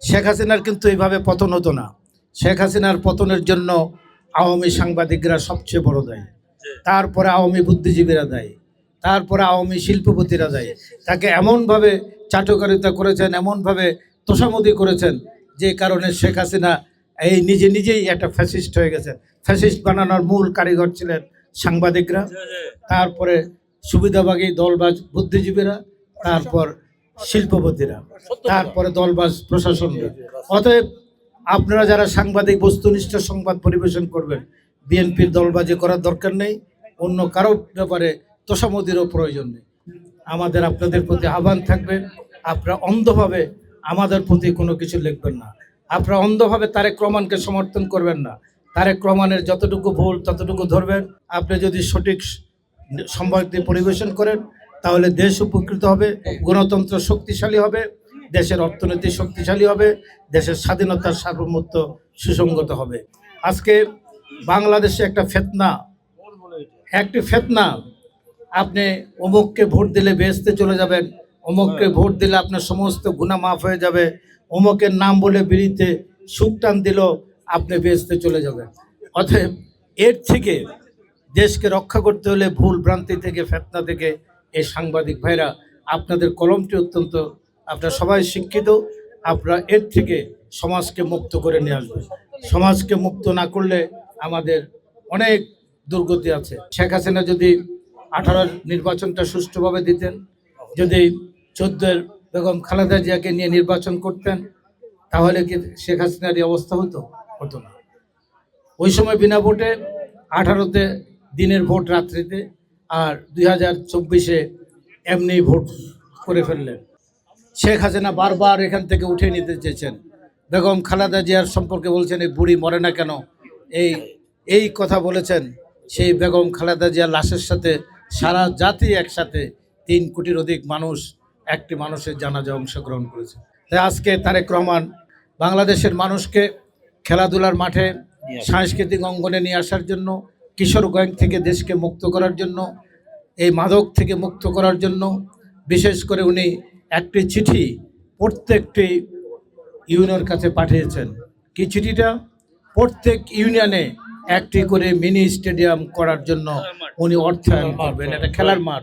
শেখ হাসিনার কিন্তু এইভাবে পতন হতো না। শেখ হাসিনার পতনের জন্য আওয়ামী সাংবাদিকরা সবচেয়ে বড় দায়ী, তারপরে আওয়ামী বুদ্ধিজীবীরা দায়ী, তারপরে আওয়ামী শিল্পপতিরা দায়ী। তাকে এমনভাবে চাটুকারিতা করেছেন, এমনভাবে তোষামদি করেছেন, যে কারণে শেখ হাসিনা এই নিজেই একটা ফ্যাসিস্ট হয়ে গেছেন। ফ্যাসিস্ট বানানোর মূল কারিগর ছিলেন সাংবাদিকরা, তারপরে সুবিধাবাগী দলবাজ বুদ্ধিজীবীরা, তারপর শিল্পপতিরা, তারপরে দলবাজ প্রশাসনরা। অতএব আপনারা যারা সাংবাদিক বস্তুনিষ্ঠ সংবাদ পরিবেশন করবেন, বিএনপির দলবাজি করার দরকার নেই, অন্য কারো ব্যাপারে তোষামদিরও প্রয়োজন নেই। আমাদের আপনাদের প্রতি আহ্বান থাকবে, আপনারা অন্ধভাবে আমাদের প্রতি কোনো কিছু লিখবেন না। আপনারা অন্ধভাবে তারেক রহমানকে সমর্থন করবেন না। তারেক রহমানের যতটুকু ভুল ততটুকু ধরবেন। আপনি যদি সঠিক সংবাদ পরিবেশন করেন তাহলে দেশ উপকৃত হবে, গণতন্ত্র শক্তিশালী হবে, দেশের অর্থনীতি শক্তিশালী হবে, দেশের স্বাধীনতার সার্বভৌমত্ব সুসংগত হবে। আজকে বাংলাদেশে একটি ফেতনা, আপনি অমুককে ভোট দিলে বেহেশতে চলে যাবেন, অমুককে ভোট দিলে আপনার সমস্ত গুনাহ মাফ হয়ে যাবে, অমুকের নাম বলে বিড়িতে সুখ টান দিল আপনি বেহেশতে চলে যাবেন। অতএব এর থেকে দেশকে রক্ষা করতে হলে ভুল ভ্রান্তি থেকে, ফেতনা থেকে, এই সাংবাদিক ভাইরা আপনাদের কলমটি অত্যন্ত, আপনারা সবাই শিক্ষিত, আপনারা এর থেকে সমাজকে মুক্ত করে নিয়ে আসবেন। সমাজকে মুক্ত না করলে আমাদের অনেক দুর্গতি আছে। শেখ হাসিনা যদি 18 নির্বাচনটা সুষ্ঠুভাবে দিতেন, যদি 14 বেগম খালেদা জিয়াকে নিয়ে নির্বাচন করতেন, তাহলে কি শেখ হাসিনার এই অবস্থা হতো না। ওই সময় বিনা ভোটে 18তে দিনের ভোট রাত্রিতে, আর 2024-এ এমনি ভোট করে ফেললেন। শেখ হাসিনা বারবার এখান থেকে উঠে নিতে চেয়েছেন। বেগম খালেদা জিয়ার সম্পর্কে বলছেন এই বুড়ি মরে না কেন, এই কথা বলেছেন। সেই বেগম খালেদা জিয়ার লাশের সাথে সারা জাতি একসাথে 3 কোটির অধিক মানুষ একটি মানুষের জানাজা অংশগ্রহণ করেছে। তাই আজকে তারেক রহমান বাংলাদেশের মানুষকে খেলাধুলার মাঠে, সাংস্কৃতিক অঙ্গনে নিয়ে আসার জন্য, কিশোর গ্যাং থেকে দেশকে মুক্ত করার জন্য, এই মাদক থেকে মুক্ত করার জন্য বিশেষ করে উনি একটি চিঠি প্রত্যেকটি ইউনিয়নের কাছে পাঠিয়েছেন। কি চিঠিটা? প্রত্যেক ইউনিয়নে একটি করে মিনি স্টেডিয়াম করার জন্য উনি অর্থায়ন করবেন, একটা খেলার মাঠ।